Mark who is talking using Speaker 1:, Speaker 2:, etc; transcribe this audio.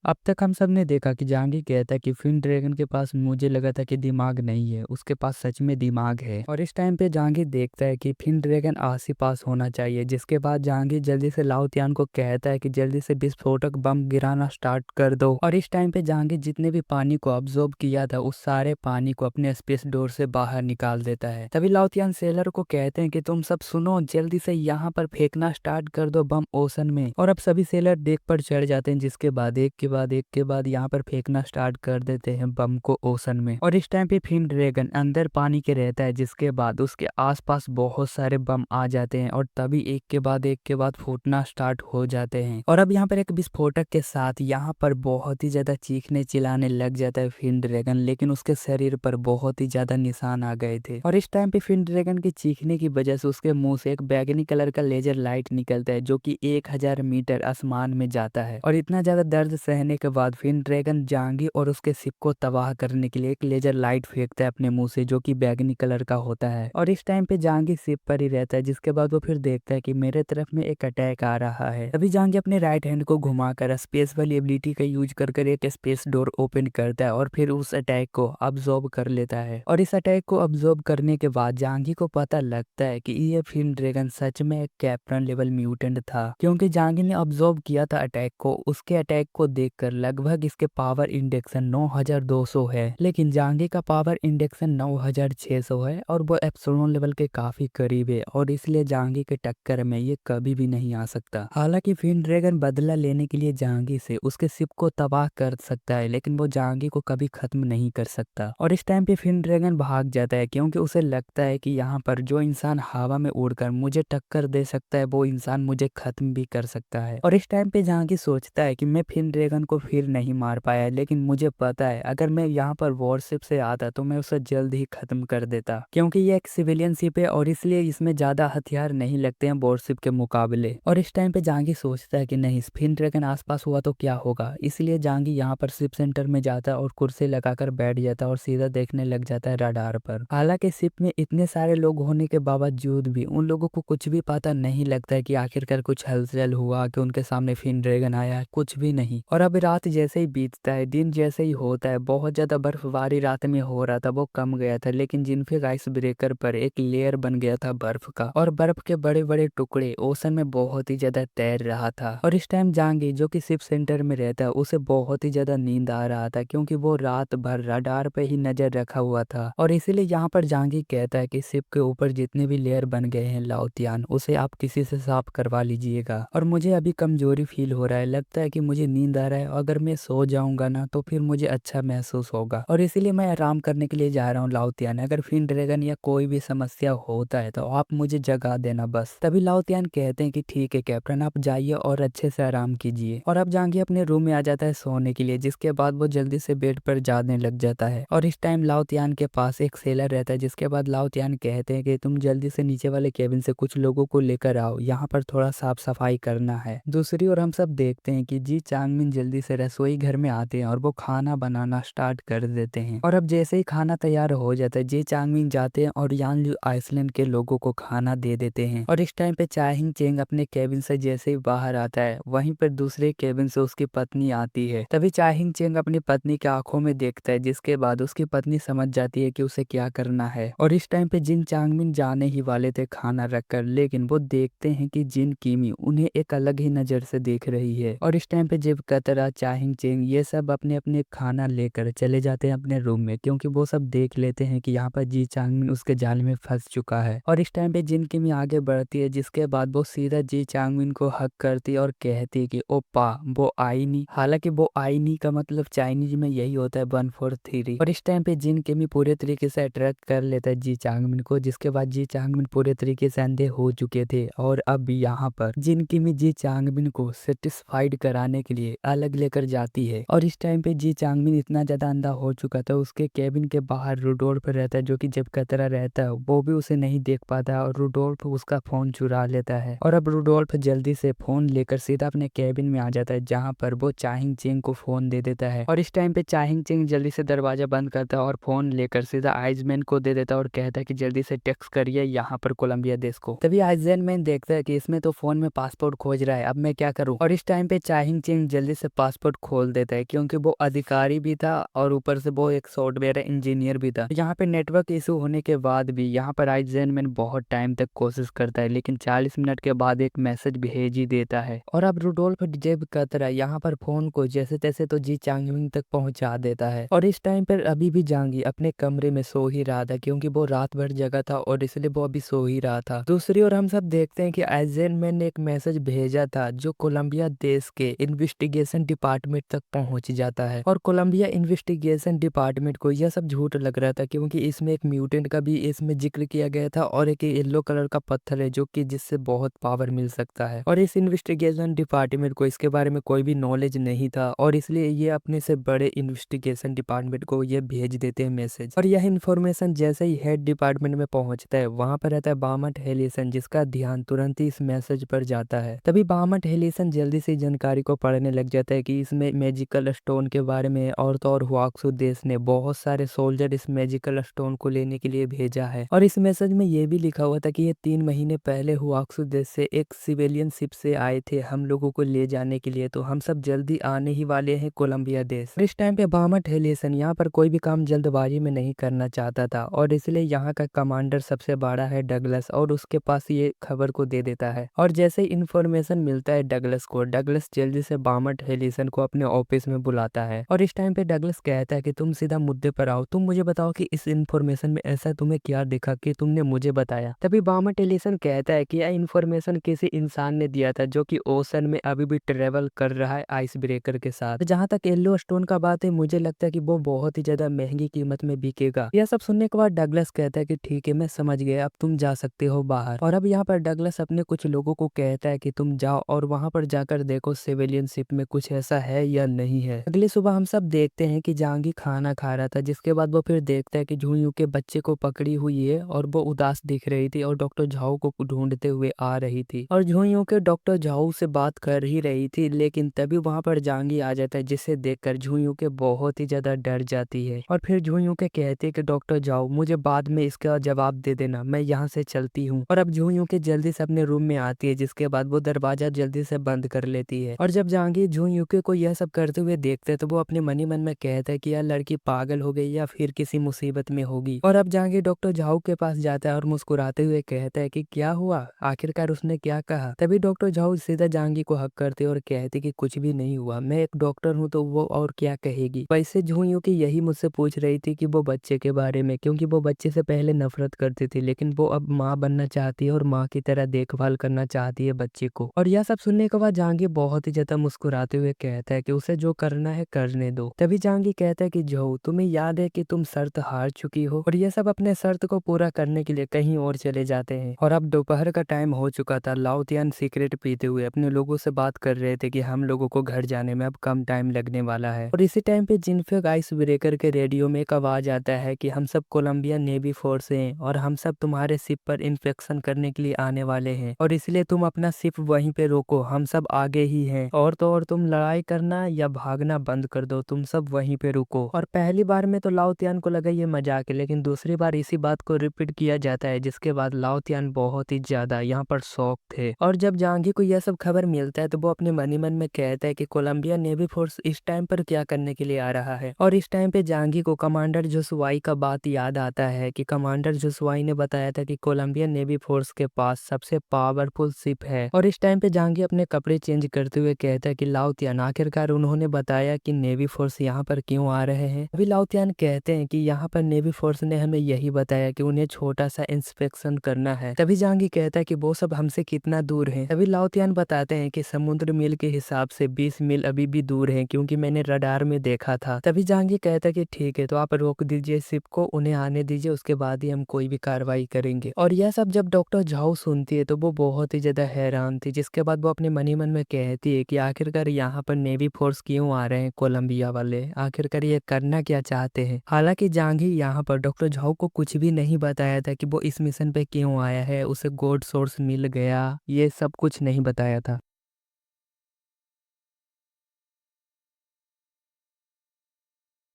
Speaker 1: अब तक हम सब ने देखा कि जहांगीर कहता है कि फिन ड्रैगन के पास मुझे लगा था कि दिमाग नहीं है, उसके पास सच में दिमाग है। और इस टाइम पे जहांगीर देखता है कि फिन ड्रैगन आस ही पास होना चाहिए, जिसके बाद जहांगीर जल्दी से लाओतियान को कहता है कि जल्दी से विस्फोटक बम गिराना स्टार्ट कर दो। और इस टाइम पे जहांगीर जितने भी पानी को ऑब्जॉर्ब किया था उस सारे पानी को अपने स्पेस डोर से बाहर निकाल देता है। तभी लाओतियान सेलर को कहते हैं कि तुम सब सुनो, जल्दी से यहाँ पर फेंकना स्टार्ट कर दो बम ओशन में। और अब सभी सेलर डेक पर चढ़ जाते हैं, जिसके बाद एक के बाद यहाँ पर फेंकना स्टार्ट कर देते हैं बम को ओशन में। और इस टाइम पे फिन ड्रैगन अंदर पानी के रहता है, जिसके बाद उसके आसपास बहुत सारे बम आ जाते हैं और तभी एक के बाद फूटना स्टार्ट हो जाते हैं। और अब यहाँ पर एक विस्फोटक के साथ यहाँ पर बहुत ही ज्यादा चीखने चिल्लाने लग जाता है फिन ड्रैगन, लेकिन उसके शरीर पर बहुत ही ज्यादा निशान आ गए थे। और इस टाइम पे फिन ड्रैगन के चीखने की वजह से उसके मुंह से एक बैगनी कलर का लेजर लाइट निकलता है, जो कि 1000 मीटर आसमान में जाता है। और इतना ज्यादा दर्द सहने के बाद फिन ड्रैगन जहांगीर और उसके शिप को तबाह करने के लिए एक लेजर लाइट फेंकता है अपने मुंह से, जो कि बैगनी कलर का होता है। और इस टाइम पे जहांगीर शिप पर ही रहता है, जिसके बाद वो फिर देखता है कि मेरे तरफ में एक अटैक आ रहा है। तभी जहांगीर अपने राइट हैंड को घुमाकर स्पेस वाली एबिलिटी का यूज कर एक स्पेस डोर ओपन करता है और फिर उस अटैक को अब्सॉर्ब कर लेता है। और इस अटैक को अब्सॉर्ब करने के बाद जहांगीर को पता लगता है कि ये फिन ड्रैगन सच में एक कैप्टन लेवल म्यूटेंट था, क्योंकि जहांगीर ने अब्सॉर्ब किया था अटैक को। उसके अटैक को देखकर लगभग इसके पावर इंडेक्सन 9200 है, लेकिन जहांगीर का पावर इंडेक्सन 9600 है और वो एप्सिलॉन लेवल के काफी करीब है, और इसलिए जहांगीर के टक्कर में ये कभी भी नहीं आ सकता। हालांकि फिन ड्रैगन बदला लेने के लिए जहांगीर से उसके शिप को तबाह कर सकता है, लेकिन वो जहांगीर को कभी खत्म नहीं कर सकता। और इस टाइम पे फिन ड्रैगन भाग जाता है, क्योंकि उसे लगता है कि यहाँ पर जो इंसान हवा में उड़कर मुझे टक्कर दे सकता है वो इंसान मुझे खत्म भी कर सकता है। और इस टाइम पे जहांगीर सोचता है कि मैं फिन ड्रैगन को फिर नहीं मार पाया, लेकिन मुझे पता है अगर मैं यहाँ पर वॉरशिप से आता तो मैं उसे जल्द ही खत्म कर देता, क्योंकि ये एक सिविलियन शिप है और इसलिए इसमें ज्यादा हथियार नहीं लगते हैं वॉरशिप के मुकाबले। और इस टाइम पे जहांगीर सोचता है कि नहीं, फिन ड्रैगन आसपास हुआ तो क्या होगा, इसलिए जहांगीर यहाँ पर शिप सेंटर में जाता है और कुर्सी लगाकर बैठ जाता है और सीधा देखने लग जाता है रडार पर। हालांकि शिप में इतने सारे लोग होने के बावजूद भी उन लोगों को कुछ भी पता नहीं लगता है कि आखिरकार कुछ हलचल हुआ कि उनके सामने फिन ड्रैगन आया है, कुछ भी नहीं। और अब रात जैसे ही बीतता है, दिन जैसे ही होता है, बहुत ज्यादा बर्फबारी रात में हो रहा था, वो कम गया था, लेकिन जिनफिक आइस ब्रेकर पर एक लेयर बन गया था बर्फ का, और बर्फ के बड़े बड़े टुकड़े ओशन में बहुत ही ज्यादा तैर रहा था। और इस टाइम जहांगीर जो कि शिप सेंटर में रहता है उसे बहुत ही ज्यादा नींद आ रहा था, क्योंकि वो रात भर रडार पे ही नजर रखा हुआ था। और इसीलिए यहाँ पर जहांगीर कहता है कि शिप के ऊपर जितने भी लेयर बन गए हैं लाओतियान, उसे आप किसी से साफ करवा लीजिएगा। और मुझे अभी कमजोरी फील हो रहा है, लगता है कि मुझे नींद आ रहा है, अगर मैं सो जाऊंगा ना तो फिर मुझे अच्छा महसूस होगा, और इसीलिए मैं आराम करने के लिए जा रहा हूँ लाओतियान। अगर फिन ड्रैगन या कोई भी समस्या होता है तो आप मुझे जगा देना बस। तभी लाओतियान कहते हैं कि ठीक है कैप्टन, आप जाइए और अच्छे से आराम कीजिए। और अब जहांगीर अपने रूम में आ जाता है सोने के लिए, जिसके बाद वो जल्दी से बेड पर जाने लग जाता है। और इस टाइम लाओतियान के पास एक सेलर रहता है, जिसके बाद लाओतियान कहते हैं कि तुम जल्दी से नीचे वाले केबिन से कुछ लोगों को लेकर आओ, यहाँ पर थोड़ा साफ सफाई करना है। दूसरी ओर हम सब देखते हैं कि जी चांगमिन जल्दी से रसोई घर में आते हैं और वो खाना बनाना स्टार्ट कर देते हैं। और अब जैसे ही खाना तैयार हो जाता है, जी चांगमिन जाते हैं और यानलू आइसलैंड के लोगों को खाना दे देते हैं। और इस टाइम पे चाहिंग चेंग अपने केबिन से जैसे ही बाहर आता है, वहीं पर दूसरे केबिन से उसकी पत्नी आती है। तभी चाहिंग चेंग अपनी पत्नी के आंखों में देखता है, जिसके बाद उसकी पत्नी समझ जाती है कि उसे क्या करना है। और इस टाइम पे जिन चांगमिन जाने ही वाले थे खाना रखकर, लेकिन वो देखते हैं कि जिन किमी उन्हें एक अलग ही नजर से देख रही है। और इस टाइम पे जब कतरा चाहिंग चेंग ये सब अपने अपने खाना लेकर चले जाते हैं अपने रूम में, क्योंकि वो सब देख लेते हैं कि यहाँ पर जी चांगमिन उसके जाल में फंस चुका है। और इस टाइम पे जिन किमी आगे बढ़ती है, जिसके बाद वो सीधा जी चांगमिन को हक करती है और कहती है कि ओपा वो आई नहीं। हालांकि वो आई नहीं का मतलब चाइनीज में यही होता है 143। और इस टाइम पे जिन किमी पूरे तरीके से अट्रैक्ट कर लेता है जी चांगमिन को, जिसके बाद जी चांगमिन पूरे तरीके से अंधे हो चुके थे। और अब यहाँ पर जिन किमी जी चांगमिन को सेटिस्फाइड कराने के लिए अलग लेकर जाती है। और इस टाइम पे जी चांगमिन इतना ज्यादा अंधा हो चुका था, उसके केबिन के बाहर रुडोल्फ रहता है, जो कि जब कतरा रहता है वो भी उसे नहीं देख पाता है, और रुडोल्फ उसका फोन चुरा लेता है। और अब रुडोल्फ जल्दी से फोन लेकर सीधा अपने केबिन में आ जाता है, जहाँ पर वो चाहिंग चेंग को फोन दे देता है। और इस टाइम पे चाहिंग चेंग जल्दी से दरवाजा बंद करता है और फोन लेकर सीधा आइसमैन को दे देता है और कहता है कि जल्दी से टेक्स्ट करिए यहाँ पर कोलंबिया देश को। तभी आइसमैन देखता है कि इसमें तो फोन में पासपोर्ट खोज रहा है, अब मैं क्या करूँ। और इस टाइम पे चाहिंग चेंग जल्दी से पासपोर्ट खोल देता है, क्योंकि वो अधिकारी भी था और ऊपर से वो एक सॉफ्टवेयर इंजीनियर भी था। यहाँ पे नेटवर्क इशू होने के बाद भी यहाँ पर आइजेनमैन बहुत टाइम तक कोशिश करता है, लेकिन 40 मिनट के बाद एक मैसेज भेज ही देता है। और अब रुडोल्फ जेब कतरा यहाँ पर फोन को जैसे तैसे तो जी चांगमिंग तक पहुंचा देता है। और इस टाइम पर अभी भी जांगी अपने कमरे में सो ही रहा था, क्योंकि वो रात भर जगा था और इसलिए वो अभी सो ही रहा था। दूसरी ओर हम सब देखते हैं कि आइजेनमैन ने एक मैसेज भेजा था जो कोलंबिया देश के इन्वेस्टिगेशन डिपार्टमेंट तक पहुंच जाता है। और कोलंबिया इन्वेस्टिगेशन डिपार्टमेंट को यह सब झूठ लग रहा था, क्योंकि इसमें एक म्यूटेंट का भी इसमें जिक्र किया गया था और एक येलो कलर का पत्थर है जो कि जिससे बहुत पावर मिल सकता है। और इस इन्वेस्टिगेशन डिपार्टमेंट को इसके बारे में कोई भी नॉलेज नहीं था, और इसलिए ये अपने से बड़े इन्वेस्टिगेशन डिपार्टमेंट को ये भेज देते हैं मैसेज। और यह इन्फॉर्मेशन जैसे ही हेड डिपार्टमेंट में पहुंचता है, वहां पर रहता है बामट हेलिसन, जिसका ध्यान तुरंत ही इस मैसेज पर जाता है। तभी बामट हेलिसन जल्दी से जानकारी को पढ़ने लग जाता है कि इसमें मैजिकल स्टोन के बारे में, और तो और हुआक्सू देश ने बहुत सारे सोल्जर इस मैजिकल स्टोन को लेने के लिए भेजा है। और इस मैसेज में ये भी लिखा हुआ था कि ये 3 महीने पहले हुआक्सू देश से एक सिविलियन शिप से आए थे हम लोगों को ले जाने के लिए, तो हम सब जल्दी आने ही वाले हैं कोलंबिया देश। इस टाइम पे बामट हेलिसन यहाँ पर कोई भी काम जल्दबाजी में नहीं करना चाहता था, और इसलिए यहाँ का कमांडर सबसे बड़ा है डगलस, और उसके पास ये खबर को दे देता है। और जैसे इन्फॉर्मेशन मिलता है डगलस को, डगलस जल्दी से बामट हेलिसन को अपने ऑफिस में बुलाता है। और इस टाइम पे डगलस कहता है कि तुम सीधा मुद्दे पर आओ, तुम मुझे बताओ कि इस इन्फॉर्मेशन में ऐसा तुम्हें क्या दिखा कि तुमने मुझे बताया। तभी बामट हेलिसन कहता है कि यह इन्फॉर्मेशन किसी इंसान ने दिया था जो कि ओशन में अभी भी ट्रेवल कर रहा है आइस ब्रेकर के साथ। जहां तक येलो स्टोन का बात है, मुझे लगता है कि वो बहुत ही ज्यादा महंगी कीमत में बिकेगा। यह सब सुनने के बाद डगलस कहता है कि ठीक है, मैं समझ गया, अब तुम जा सकते हो बाहर। और अब यहाँ पर डगलस अपने कुछ लोगों को कहता है कि तुम जाओ और वहां पर जाकर देखो सिविलियन शिप में कुछ ऐसा है या नहीं है। अगली सुबह हम सब देखते हैं कि जहांगीर खाना खा रहा था, जिसके बाद वो फिर देखता है कि झुंझू के बच्चे को पकड़ी हुई है और वो उदास दिख रही थी और डॉक्टर झाऊ को ढूंढते हुए आ रही थी। और झुंझू के डॉक्टर झाऊ से बात कर ही रही थी, लेकिन तभी वहां पर जहांगीर आ जाता है, जिसे देखकर झुंझू के बहुत ही ज्यादा डर जाती है। और फिर झुंझू के कहते हैं कि डॉक्टर झाऊ, मुझे बाद में इसका जवाब दे देना, मैं यहाँ से चलती हूँ। और अब झुंझू के जल्दी से अपने रूम में आती है, जिसके बाद वो दरवाजा जल्दी से बंद कर लेती है। और जब जहांगीर झुंझू को यह सब करते हुए देखते हैं, तो वो अपने मनी मन में कहता है कि यह लड़की पागल हो गई या फिर किसी मुसीबत में होगी। और अब जहांगीर डॉक्टर झाऊ के पास जाता है और मुस्कुराते हुए कहता है कि क्या हुआ, आखिरकार उसने क्या कहा। तभी डॉक्टर झाऊ सीधा जहांगीर को हक करते और कहते कि कुछ भी नहीं हुआ, मैं एक डॉक्टर हूँ, तो वो और क्या कहेगी। वैसे झुंझू की यही मुझसे पूछ रही थी कि वो बच्चे के बारे में, क्योंकि वो बच्चे से पहले नफरत करती थी, लेकिन वो अब माँ बनना चाहती है और माँ की तरह देखभाल करना चाहती है बच्चे को। और यह सब सुनने के बाद जहांगीर बहुत ही ज्यादा मुस्कुराते हुए कहता है कि उसे जो करना है करने दो। तभी जहांगीर कहता है कि झाऊ, तुम्हें याद है कि तुम शर्त हार चुकी हो। और यह सब अपने शर्त को पूरा करने के लिए कहीं और चले जाते हैं। और अब दोपहर का टाइम हो चुका था। लाओतियान सिगरेट पीते हुए अपने लोगों से बात कर रहे थे कि हम लोगों को घर जाने में अब कम टाइम लगने वाला है। और इसी टाइम पे जिनफेग आइस ब्रेकर के रेडियो में एक आवाज आता है कि हम सब कोलंबिया नेवी फोर्स हैं और हम सब तुम्हारे शिप पर इंस्पेक्शन करने के लिए आने वाले हैं, और इसलिए तुम अपना शिप वहीं पे रोको, हम सब आगे ही हैं। और तो और तुम लड़ाई करना या भागना बंद कर दो, तुम सब वहीं पे रुको। और पहली बार में तो लाओतियान को लगा ये मजाक है, लेकिन दूसरी बार इसी बात को रिपीट किया जाता है, जिसके बाद लाओतियान बहुत ही ज्यादा यहाँ पर शौक थे। और जब जहांगीर को यह सब खबर मिलता है, तो वो अपने मनी मन में कहता है कि कोलंबिया नेवी फोर्स इस टाइम पर क्या करने के लिए आ रहा है। और इस टाइम पे जहांगीर को कमांडर जोशुआई का बात याद आता है कि कमांडर जोशुआई ने बताया था कि कोलंबिया नेवी फोर्स के पास सबसे पावरफुल शिप है। और इस टाइम पे जहांगीर अपने कपड़े चेंज करते हुए कहता है कि लाओतियान, आखिरकार उन्होंने बताया कि नेवी फोर्स यहाँ पर क्यों आ रहे हैं। अभी लाओतियान कहते हैं कि यहाँ पर नेवी फोर्स ने हमें यही बताया कि उन्हें छोटा सा इंस्पेक्शन करना है। तभी जहांगीर कहता है कि वो सब हमसे कितना दूर है। तभी लाओतियान बताते हैं कि समुद्र मील के हिसाब से 20 मील अभी भी दूर है, क्योंकि मैंने रडार में देखा था। तभी जहांगीर कहता है कि ठीक है, तो आप रोक दीजिए शिप को, उन्हें आने दीजिए, उसके बाद ही हम कोई भी कार्रवाई करेंगे। और यह सब जब डॉक्टर झाऊ सुनती है, तो वो बहुत ही ज्यादा हैरान थी, जिसके बाद वो अपने मनी मन में कहती है कि आखिरकार यहाँ पर नेवी फोर्स क्यों आ रहे हैं कोलंबिया वाले, आखिरकार ये करना क्या चाहते हैं। हालांकि जहांगीर यहाँ पर डॉक्टर झाऊ को कुछ भी नहीं बताया था कि वो इस मिशन पे क्यों आया है, उसे गोल्ड सोर्स मिल गया, ये सब कुछ नहीं बताया था।